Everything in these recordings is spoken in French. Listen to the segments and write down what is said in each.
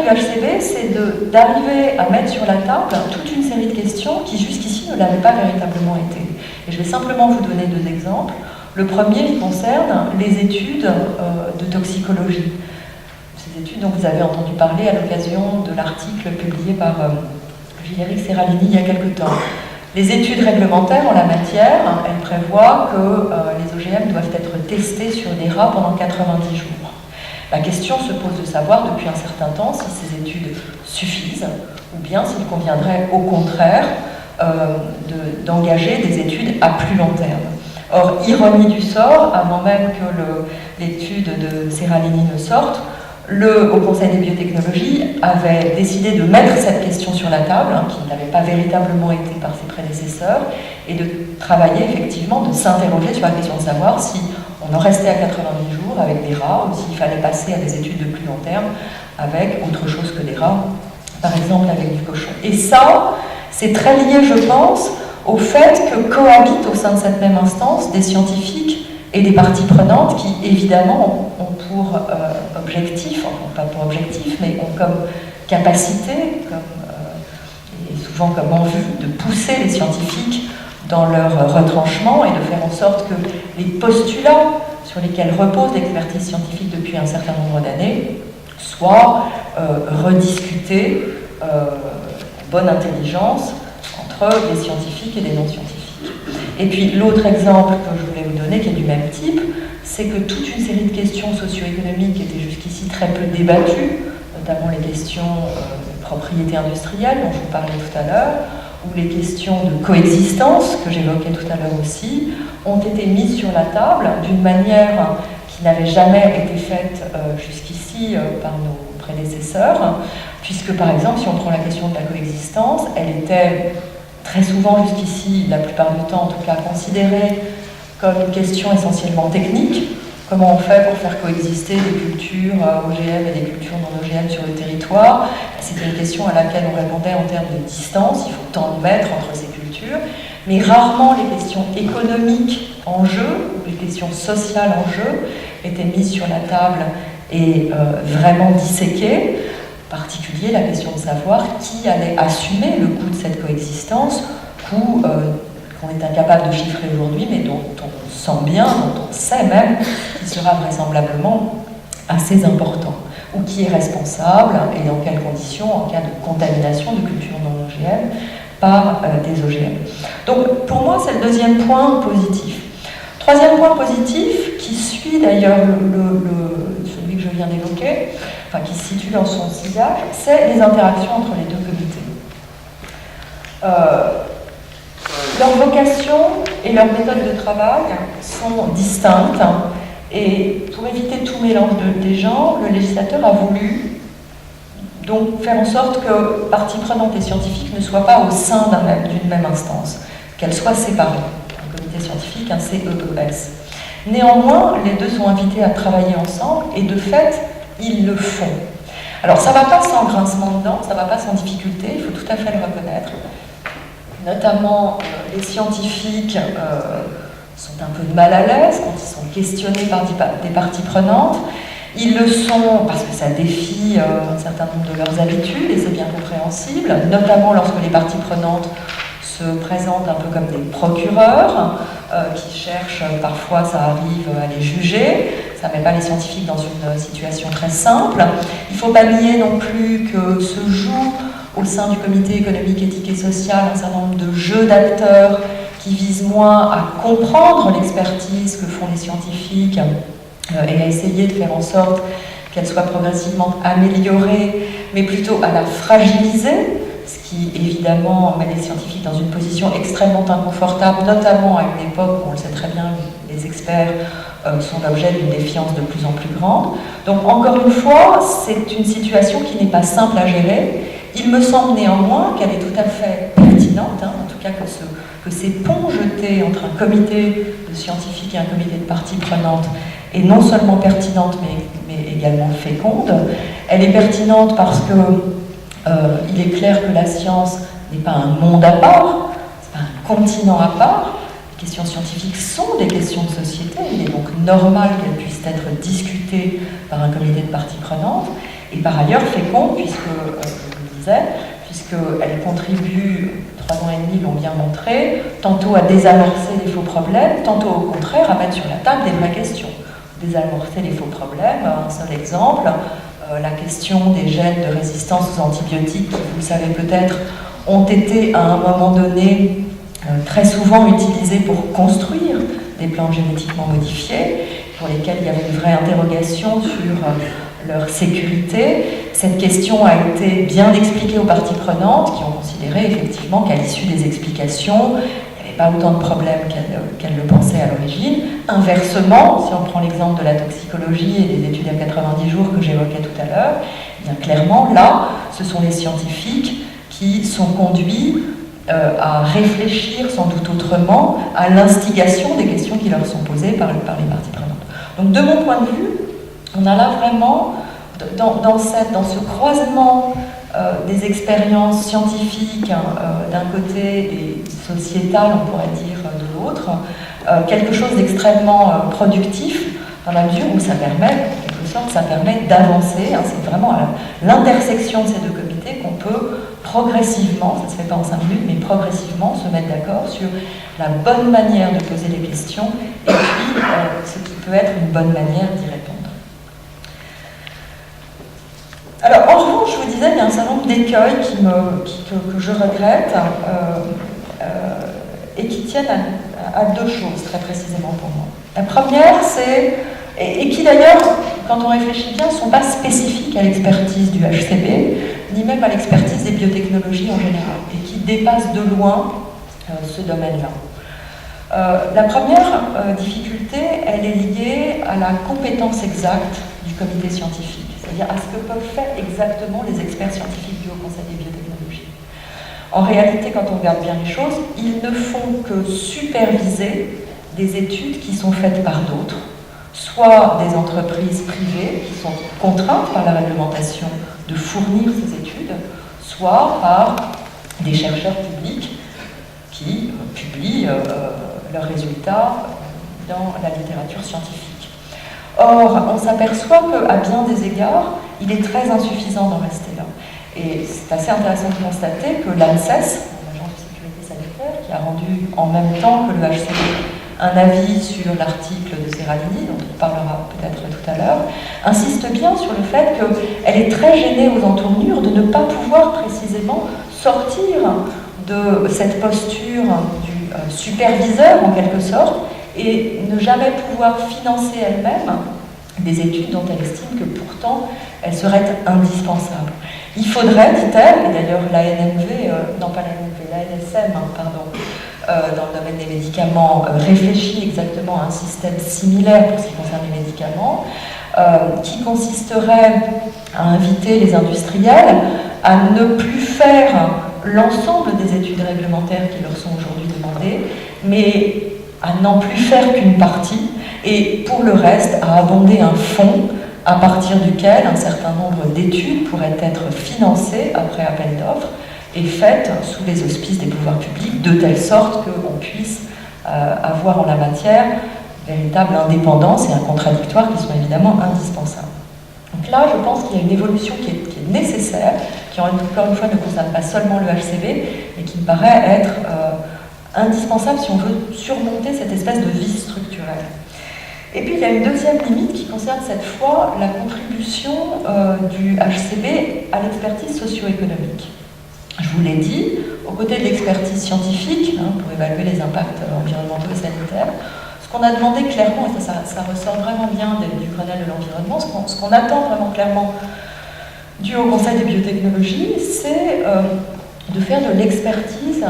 du HCB, c'est d'arriver à mettre sur la table toute une série de questions qui jusqu'ici ne l'avaient pas véritablement été. Et je vais simplement vous donner deux exemples. Le premier concerne les études de toxicologie. Ces études dont vous avez entendu parler à l'occasion de l'article publié par Gilles-Éric Serralini il y a quelque temps. Les études réglementaires en la matière, elles prévoient que les OGM doivent être testés sur des rats pendant 90 jours. La question se pose de savoir depuis un certain temps si ces études suffisent ou bien s'il conviendrait au contraire d'engager des études à plus long terme. Or, ironie du sort, avant même que l'étude de Serralini ne sorte, le Haut Conseil des biotechnologies avait décidé de mettre cette question sur la table, qui n'avait pas véritablement été par ses prédécesseurs, et de travailler effectivement, de s'interroger sur la question de savoir si on en restait à 90 jours avec des rats, ou s'il fallait passer à des études de plus long terme avec autre chose que des rats, par exemple avec du cochon. Et ça, c'est très lié, je pense, au fait que cohabitent au sein de cette même instance des scientifiques et des parties prenantes qui, évidemment, ont pour objectif, enfin pas pour objectif, mais ont comme capacité, et souvent comme envie, de pousser les scientifiques dans leur retranchement et de faire en sorte que les postulats sur lesquels repose l'expertise scientifique depuis un certain nombre d'années soient rediscutés en bonne intelligence entre les scientifiques et les non-scientifiques. Et puis l'autre exemple que je voulais vous donner, qui est du même type, c'est que toute une série de questions socio-économiques qui étaient jusqu'ici très peu débattues, notamment les questions de propriété industrielle dont je vous parlais tout à l'heure, ou les questions de coexistence, que j'évoquais tout à l'heure aussi, ont été mises sur la table d'une manière qui n'avait jamais été faite jusqu'ici par nos prédécesseurs, puisque par exemple, si on prend la question de la coexistence, elle était très souvent jusqu'ici, la plupart du temps en tout cas, considérée comme une question essentiellement technique. Comment on fait pour faire coexister des cultures OGM et des cultures non OGM sur le territoire? C'était une question à laquelle on répondait en termes de distance, il faut tant de mètres entre ces cultures, mais rarement les questions économiques en jeu, ou les questions sociales en jeu, étaient mises sur la table et vraiment disséquées. En particulier la question de savoir qui allait assumer le coût de cette coexistence, coût qu'on est incapable de chiffrer aujourd'hui, mais dont on sent bien, dont on sait même qu'il sera vraisemblablement assez important, ou qui est responsable et dans quelles conditions en cas de contamination de cultures non OGM par des OGM. Donc pour moi c'est le deuxième point positif. Troisième point positif, qui suit d'ailleurs celui que je viens d'évoquer, enfin qui se situe dans son sillage, c'est les interactions entre les deux comités. Leur vocation et leur méthode de travail sont distinctes, et pour éviter tout mélange des genres, le législateur a voulu donc faire en sorte que parties prenantes et scientifiques ne soient pas au sein d'une même instance, qu'elles soient séparées. Un comité scientifique, un CEES. Néanmoins, les deux sont invités à travailler ensemble, et de fait, ils le font. Alors ça ne va pas sans grincement de dents, ça ne va pas sans difficulté, il faut tout à fait le reconnaître. Notamment, les scientifiques sont un peu de mal à l'aise quand ils sont questionnés par des parties prenantes. Ils le sont parce que ça défie un certain nombre de leurs habitudes, et c'est bien compréhensible, notamment lorsque les parties prenantes se présentent un peu comme des procureurs qui cherchent, parfois ça arrive, à les juger. Ça ne met pas les scientifiques dans une situation très simple. Il ne faut pas nier non plus que se joue au sein du comité économique, éthique et social un certain nombre de jeux d'acteurs qui visent moins à comprendre l'expertise que font les scientifiques et à essayer de faire en sorte qu'elle soit progressivement améliorée, mais plutôt à la fragiliser, ce qui évidemment met les scientifiques dans une position extrêmement inconfortable, notamment à une époque où on le sait très bien, les experts sont l'objet d'une défiance de plus en plus grande. Donc encore une fois, c'est une situation qui n'est pas simple à gérer. Il me semble néanmoins qu'elle est tout à fait pertinente, en tout cas que ces ponts jetés entre un comité de scientifiques et un comité de parties prenantes est non seulement pertinente, mais également féconde. Elle est pertinente parce que il est clair que la science n'est pas un monde à part, c'est pas un continent à part. Les questions scientifiques sont des questions de société, il est donc normal qu'elles puissent être discutées par un comité de parties prenantes. Et par ailleurs féconde, puisque, je le disais, puisqu'elle contribue, 3 ans et demi l'ont bien montré, tantôt à désamorcer les faux problèmes, tantôt au contraire à mettre sur la table des vraies questions. Désamorcer les faux problèmes, un seul exemple, la question des gènes de résistance aux antibiotiques, qui, vous le savez peut-être, ont été à un moment donné très souvent utilisés pour construire des plantes génétiquement modifiées, pour lesquelles il y avait une vraie interrogation sur leur sécurité. Cette question a été bien expliquée aux parties prenantes, qui ont considéré effectivement qu'à l'issue des explications, il n'y avait pas autant de problèmes qu'elles le pensaient à l'origine. Inversement, si on prend l'exemple de la toxicologie et des études à 90 jours que j'évoquais tout à l'heure, bien clairement, là, ce sont les scientifiques qui sont conduits à réfléchir sans doute autrement à l'instigation des questions qui leur sont posées par les parties prenantes. Donc de mon point de vue, on a là vraiment, dans ce croisement des expériences scientifiques d'un côté et sociétales, on pourrait dire, de l'autre, quelque chose d'extrêmement productif, dans la mesure où ça permet, en quelque sorte, ça permet d'avancer. C'est vraiment à l'intersection de ces deux comités qu'on peut progressivement, ça ne se fait pas en 5 minutes, mais progressivement se mettre d'accord sur la bonne manière de poser les questions et puis ce qui peut être une bonne manière d'y répondre. Alors, en revanche, je vous disais, il y a un certain nombre d'écueils que je regrette et qui tiennent à 2 choses, très précisément pour moi. La première, c'est, et qui d'ailleurs, quand on réfléchit bien, ne sont pas spécifiques à l'expertise du HCB, ni même à l'expertise des biotechnologies en général, et qui dépassent de loin ce domaine-là. La première difficulté, elle est liée à la compétence exacte du comité scientifique, c'est-à-dire à ce que peuvent faire exactement les experts scientifiques du Haut Conseil des biotechnologies. En réalité, quand on regarde bien les choses, ils ne font que superviser des études qui sont faites par d'autres, soit des entreprises privées qui sont contraintes par la réglementation de fournir ces études, soit par des chercheurs publics qui publient leurs résultats dans la littérature scientifique. Or, on s'aperçoit qu'à bien des égards, il est très insuffisant d'en rester là. Et c'est assez intéressant de constater que l'ANSES, l'Agence de sécurité sanitaire, qui a rendu en même temps que le HCB un avis sur l'article de Serralini, dont on parlera peut-être tout à l'heure, insiste bien sur le fait qu'elle est très gênée aux entournures de ne pas pouvoir précisément sortir de cette posture du superviseur, en quelque sorte, et ne jamais pouvoir financer elle-même des études dont elle estime que pourtant elles seraient indispensables. Il faudrait, dit-elle, et d'ailleurs l'ANSM, dans le domaine des médicaments, réfléchit exactement à un système similaire pour ce qui concerne les médicaments, qui consisterait à inviter les industriels à ne plus faire l'ensemble des études réglementaires qui leur sont aujourd'hui demandées, mais à n'en plus faire qu'une partie, et pour le reste, à abonder un fonds à partir duquel un certain nombre d'études pourraient être financées après appel d'offres et faites sous les auspices des pouvoirs publics, de telle sorte qu'on puisse avoir en la matière une véritable indépendance et un contradictoire qui sont évidemment indispensables. Donc là, je pense qu'il y a une évolution qui est nécessaire, qui encore une fois ne concerne pas seulement le HCB, mais qui me paraît être indispensable si on veut surmonter cette espèce de vice structurel. Et puis il y a une deuxième limite qui concerne cette fois la contribution du HCB à l'expertise socio-économique. Je vous l'ai dit, aux côtés de l'expertise scientifique, pour évaluer les impacts environnementaux et sanitaires, ce qu'on a demandé clairement, et ça ressort vraiment bien du Grenelle de l'environnement, ce qu'on attend vraiment clairement du Haut Conseil des biotechnologies, c'est de faire de l'expertise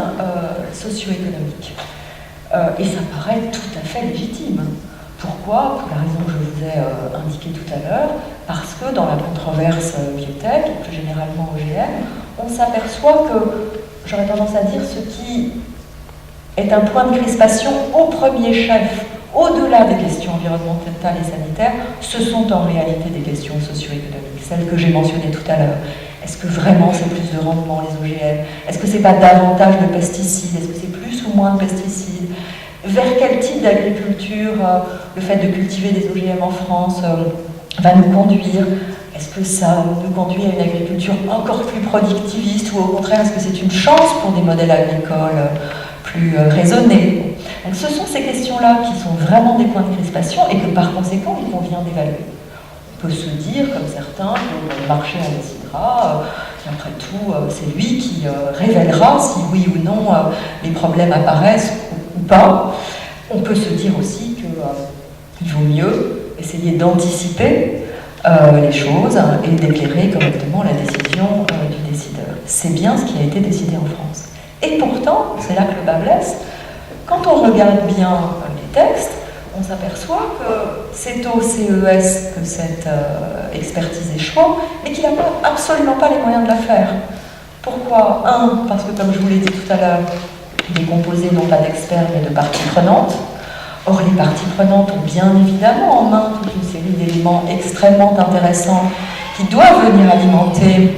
socio-économique. Et ça paraît tout à fait légitime. Pourquoi? Pour la raison que je vous ai indiquée tout à l'heure, parce que dans la controverse biotech, et plus généralement OGM, on s'aperçoit que, j'aurais tendance à dire, ce qui est un point de crispation au premier chef, au-delà des questions environnementales et sanitaires, ce sont en réalité des questions socio-économiques, celles que j'ai mentionnées tout à l'heure. Est-ce que vraiment c'est plus de rendement les OGM? Est-ce que c'est pas davantage de pesticides? Est-ce que c'est plus ou moins de pesticides? Vers quel type d'agriculture le fait de cultiver des OGM en France va nous conduire? Est-ce que ça nous conduit à une agriculture encore plus productiviste ou au contraire, est-ce que c'est une chance pour des modèles agricoles plus raisonnés? Donc ce sont ces questions-là qui sont vraiment des points de crispation et que par conséquent, il convient d'évaluer. On peut se dire, comme certains, que le marché en décidera, qu'après tout, c'est lui qui révélera si oui ou non les problèmes apparaissent ou pas. On peut se dire aussi qu'il vaut mieux essayer d'anticiper les choses et d'éclairer correctement la décision du décideur. C'est bien ce qui a été décidé en France. Et pourtant, c'est là que le bas blesse, quand on regarde bien les textes, on s'aperçoit que c'est au CES que cette expertise échoue, mais qu'il n'a absolument pas les moyens de la faire. Pourquoi? Parce que comme je vous l'ai dit tout à l'heure, il est composé non pas d'experts mais de parties prenantes. Or, les parties prenantes ont bien évidemment en main toute une série d'éléments extrêmement intéressants qui doivent venir alimenter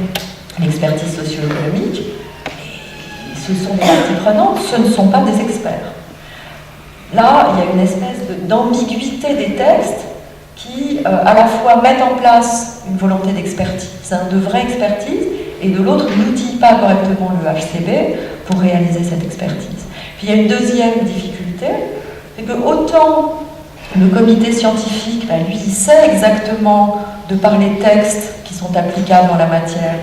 l'expertise socio-économique. Et ce sont des parties prenantes, ce ne sont pas des experts. Là, il y a une espèce d'ambiguïté des textes qui, à la fois, mettent en place une volonté d'expertise, de vraie expertise, et de l'autre, n'outillent pas correctement le HCB pour réaliser cette expertise. Puis il y a une deuxième difficulté, c'est que autant le comité scientifique, lui, il sait exactement, de par les textes qui sont applicables en la matière,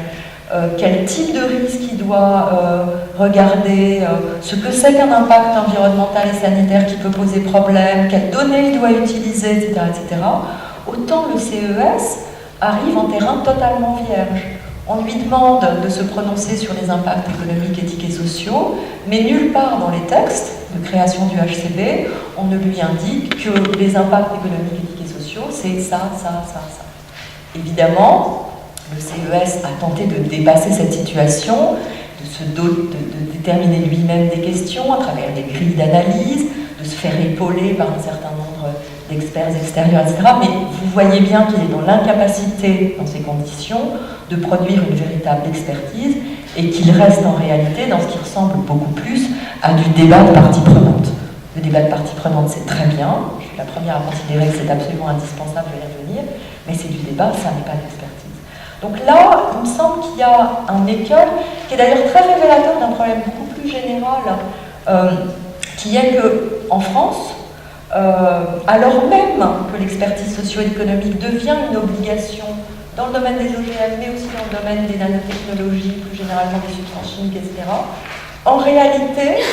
quel type de risque il doit regarder, ce que c'est qu'un impact environnemental et sanitaire qui peut poser problème, quelles données il doit utiliser, etc., etc., autant le CES arrive en terrain totalement vierge. On lui demande de se prononcer sur les impacts économiques, éthiques et sociaux, mais nulle part dans les textes de création du HCB, on ne lui indique que les impacts économiques, éthiques et sociaux, c'est ça, ça, ça, ça. Évidemment, le CES a tenté de dépasser cette situation, de déterminer lui-même des questions à travers des grilles d'analyse, de se faire épauler par un certain nombre d'experts extérieurs, etc. Mais vous voyez bien qu'il est dans l'incapacité, dans ces conditions, de produire une véritable expertise et qu'il reste en réalité dans ce qui ressemble beaucoup plus à du débat de parties prenantes. Le débat de parties prenantes, c'est très bien, je suis la première à considérer que c'est absolument indispensable de y revenir, mais c'est du débat, ça n'est pas d'expertise. Donc là, il me semble qu'il y a un écueil qui est d'ailleurs très révélateur d'un problème beaucoup plus général, qui est qu'en France, alors même que l'expertise socio-économique devient une obligation dans le domaine des OGM, mais aussi dans le domaine des nanotechnologies, plus généralement des substances chimiques, etc., en réalité,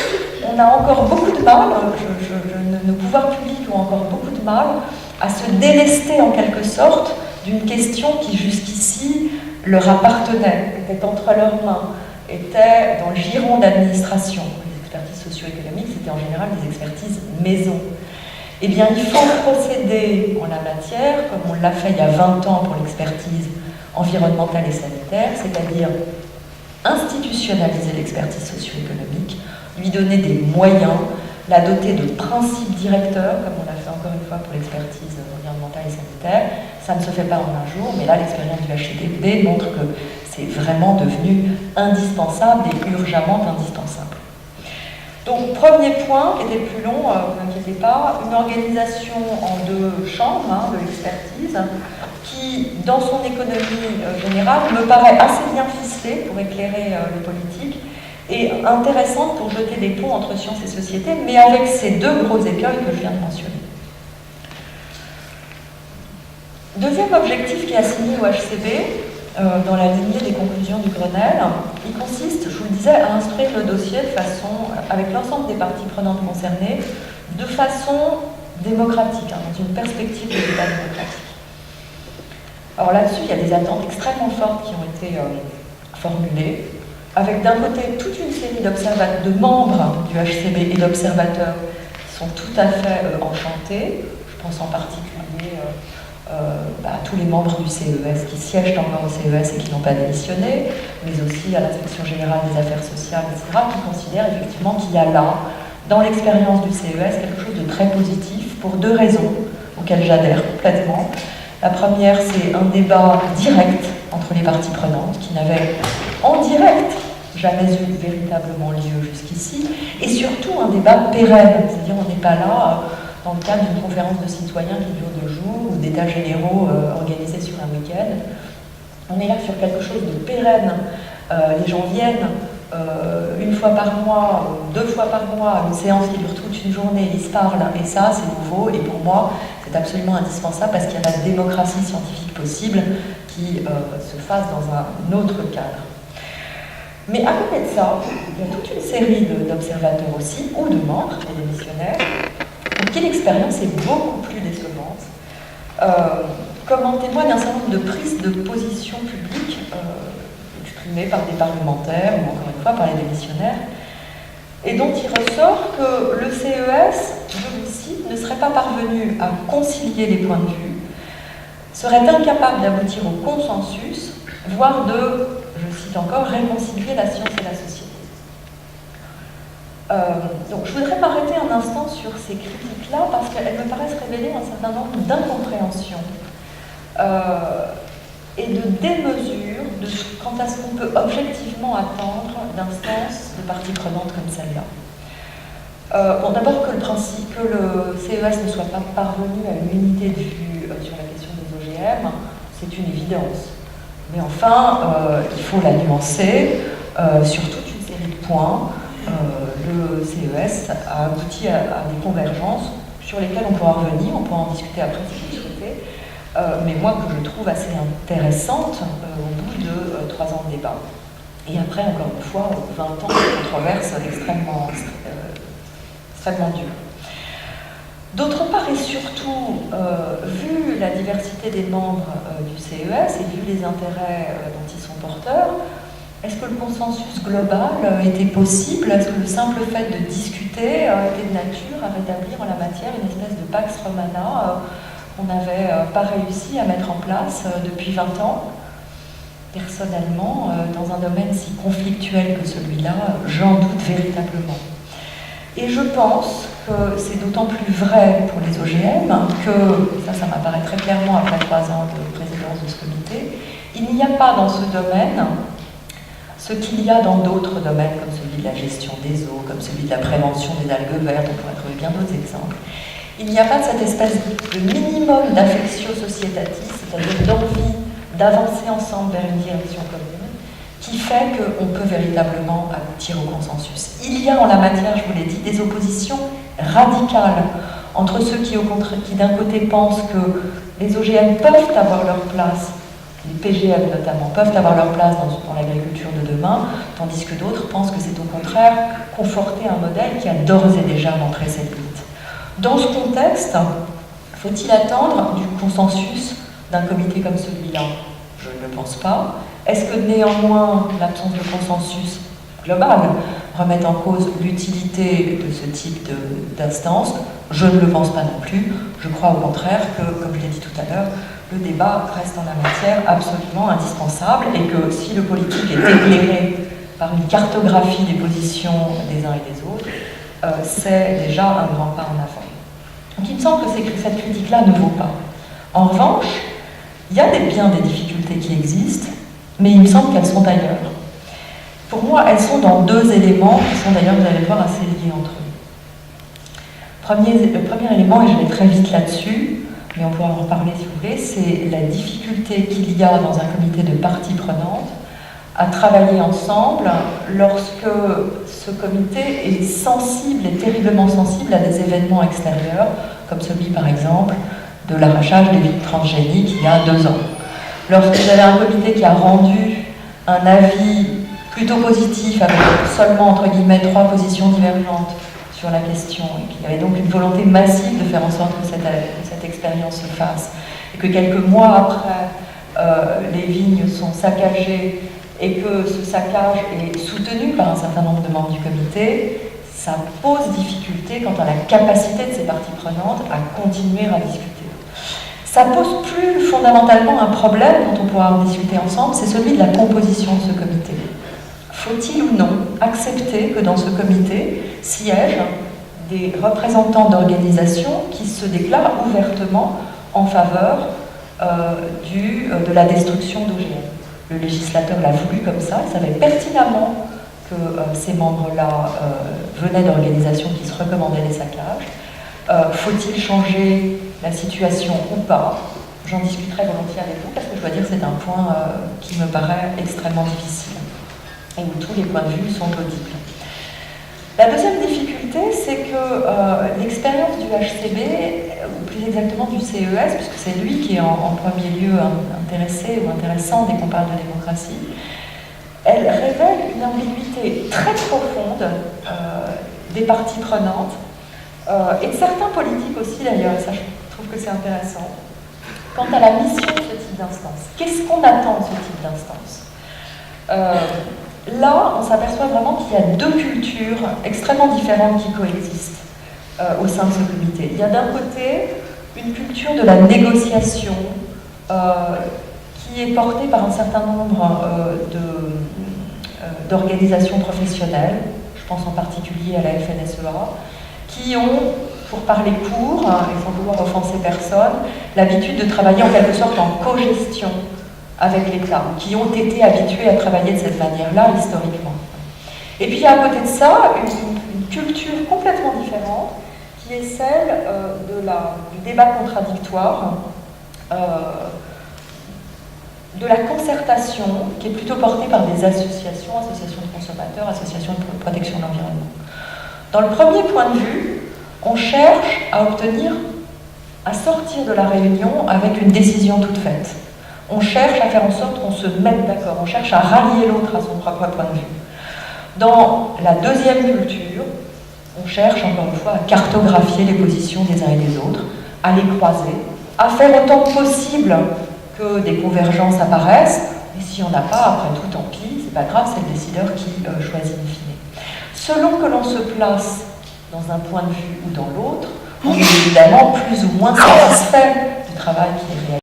on a encore beaucoup de mal, nos pouvoirs publics ont encore beaucoup de mal à se délester en quelque sorte d'une question qui jusqu'ici leur appartenait, était entre leurs mains, était dans le giron d'administration. Les expertises socio-économiques, c'était en général des expertises maison. Eh bien, il faut procéder en la matière, comme on l'a fait il y a 20 ans pour l'expertise environnementale et sanitaire, c'est-à-dire institutionnaliser l'expertise socio-économique, lui donner des moyens, la doter de principes directeurs, comme on l'a fait encore une fois pour l'expertise environnementale et sanitaire. Ça ne se fait pas en un jour, mais là, l'expérience du HCDP montre que c'est vraiment devenu indispensable et urgemment indispensable. Donc, premier point, qui était le plus long, ne vous inquiétez pas, une organisation en deux chambres de l'expertise qui, dans son économie générale, me paraît assez bien ficelée pour éclairer les politiques et intéressante pour jeter des ponts entre sciences et société, mais avec ces deux gros écueils que je viens de mentionner. Deuxième objectif qui est assigné au HCB, dans la lignée des conclusions du Grenelle, il consiste, je vous le disais, à instruire le dossier de façon, avec l'ensemble des parties prenantes concernées, de façon démocratique, dans une perspective de débat démocratique. Alors là-dessus, il y a des attentes extrêmement fortes qui ont été formulées, avec d'un côté toute une série de membres du HCB et d'observateurs qui sont tout à fait enchantés. Je pense en particulier à tous les membres du CES qui siègent encore au CES et qui n'ont pas démissionné, mais aussi à l'Inspection Générale des Affaires Sociales, etc., qui considèrent effectivement qu'il y a là, dans l'expérience du CES, quelque chose de très positif pour deux raisons auxquelles j'adhère complètement. La première, c'est un débat direct entre les parties prenantes qui n'avait en direct jamais eu véritablement lieu jusqu'ici, et surtout un débat pérenne, c'est-à-dire on n'est pas là dans le cadre d'une conférence de citoyens qui dure 2 jours ou d'états généraux organisés sur un week-end. On est là sur quelque chose de pérenne. Les gens viennent une fois par mois, 2 fois par mois, une séance qui dure toute une journée, ils se parlent, et ça c'est nouveau, et pour moi c'est absolument indispensable parce qu'il y a la démocratie scientifique possible qui se fasse dans un autre cadre. Mais à côté de ça, il y a toute une série d'observateurs aussi, ou de membres et des missionnaires, pour qui l'expérience est beaucoup plus décevante, comme en témoigne un certain nombre de prises de position publiques exprimées par des parlementaires ou encore une fois par les démissionnaires, et dont il ressort que le CES, je vous cite, ne serait pas parvenu à concilier les points de vue, serait incapable d'aboutir au consensus, voire de, je cite encore, réconcilier la science et la société. Donc je voudrais m'arrêter un instant sur ces critiques-là parce qu'elles me paraissent révéler un certain nombre d'incompréhensions et de démesure quant à ce qu'on peut objectivement attendre d'instances de parties prenantes comme celle-là. Bon, d'abord que le CES ne soit pas parvenu à une unité de vue sur la question des OGM, c'est une évidence. Mais enfin, il faut la nuancer sur toute une série de points. Le CES a abouti à des convergences sur lesquelles on pourra revenir, on pourra en discuter après si vous souhaitez, mais moi que je trouve assez intéressante au bout de 3 ans de débat. Et après, encore une fois, 20 ans de controverse extrêmement dure. D'autre part et surtout, vu la diversité des membres du CES et vu les intérêts dont ils sont porteurs, est-ce que le consensus global était possible? Est-ce que le simple fait de discuter était de nature à rétablir en la matière une espèce de Pax Romana qu'on n'avait pas réussi à mettre en place depuis 20 ans? Personnellement, dans un domaine si conflictuel que celui-là, j'en doute véritablement. Et je pense que c'est d'autant plus vrai pour les OGM que, ça m'apparaît très clairement après 3 ans de présidence de ce comité, il n'y a pas dans ce domaine ce qu'il y a dans d'autres domaines, comme celui de la gestion des eaux, comme celui de la prévention des algues vertes, on pourrait trouver bien d'autres exemples. Il n'y a pas de cette espèce de minimum d'affectio societatis, c'est-à-dire d'envie d'avancer ensemble vers une direction commune, qui fait qu'on peut véritablement aboutir au consensus. Il y a en la matière, je vous l'ai dit, des oppositions radicales entre ceux qui d'un côté pensent que les OGM peuvent avoir leur place, les PGM notamment, peuvent avoir leur place dans l'agriculture de demain, tandis que d'autres pensent que c'est au contraire conforter un modèle qui a d'ores et déjà montré ses limites. Dans ce contexte, faut-il attendre du consensus d'un comité comme celui-là? Je ne le pense pas. Est-ce que néanmoins l'absence de consensus global remet en cause l'utilité de ce type d'instance? Je ne le pense pas non plus. Je crois au contraire que, comme je l'ai dit tout à l'heure, le débat reste en la matière absolument indispensable et que si le politique est éclairé par une cartographie des positions des uns et des autres, c'est déjà un grand pas en avant. Donc il me semble que cette critique-là ne vaut pas. En revanche, il y a bien des difficultés qui existent, mais il me semble qu'elles sont ailleurs. Pour moi, elles sont dans 2 éléments qui sont d'ailleurs, vous allez le voir, assez liés entre eux. Le premier élément, et je vais très vite là-dessus, mais on pourra en reparler si vous voulez, c'est la difficulté qu'il y a dans un comité de parties prenantes à travailler ensemble lorsque ce comité est sensible, et terriblement sensible à des événements extérieurs, comme celui par exemple de l'arrachage des vides transgéniques il y a 2 ans. Lorsque vous avez un comité qui a rendu un avis plutôt positif avec seulement entre guillemets 3 positions divergentes sur la question, et qu'il y avait donc une volonté massive de faire en sorte que cette expérience se fasse, et que quelques mois après, les vignes sont saccagées, et que ce saccage est soutenu par un certain nombre de membres du comité, ça pose difficulté quant à la capacité de ces parties prenantes à continuer à discuter. Ça pose plus fondamentalement un problème dont on pourra en discuter ensemble, c'est celui de la composition de ce comité. Faut-il ou non accepter que dans ce comité siègent des représentants d'organisations qui se déclarent ouvertement en faveur de la destruction d'OGM? Le législateur l'a voulu comme ça, il savait pertinemment que ces membres-là venaient d'organisations qui se recommandaient les saccages. Faut-il changer la situation ou pas? J'en discuterai volontiers avec vous parce que je dois dire que c'est un point qui me paraît extrêmement difficile et où tous les points de vue sont audibles. La deuxième difficulté, c'est que l'expérience du HCB, ou plus exactement du CES, puisque c'est lui qui est en premier lieu intéressé ou intéressant dès qu'on parle de démocratie, elle révèle une ambiguïté très profonde des parties prenantes, et de certains politiques aussi d'ailleurs, et ça je trouve que c'est intéressant, quant à la mission de ce type d'instance. Qu'est-ce qu'on attend de ce type d'instance? Là, on s'aperçoit vraiment qu'il y a deux cultures extrêmement différentes qui coexistent au sein de ce comité. Il y a d'un côté une culture de la négociation qui est portée par un certain nombre d'organisations professionnelles, je pense en particulier à la FNSEA, qui ont, pour parler court, et sans vouloir offenser personne, l'habitude de travailler en quelque sorte en co-gestion avec l'État, qui ont été habitués à travailler de cette manière-là historiquement. Et puis à côté de ça, une culture complètement différente, qui est celle du débat contradictoire, de la concertation, qui est plutôt portée par des associations, associations de consommateurs, associations de protection de l'environnement. Dans le premier point de vue, on cherche à sortir de la réunion avec une décision toute faite. On cherche à faire en sorte qu'on se mette d'accord, on cherche à rallier l'autre à son propre point de vue. Dans la deuxième culture, on cherche encore une fois à cartographier les positions des uns et des autres, à les croiser, à faire autant que possible que des convergences apparaissent, et s'il n'y en a pas, après tout, tant pis, c'est pas grave, c'est le décideur qui choisit in fine. Selon que l'on se place dans un point de vue ou dans l'autre, on est évidemment plus ou moins satisfait du travail qui est réalisé.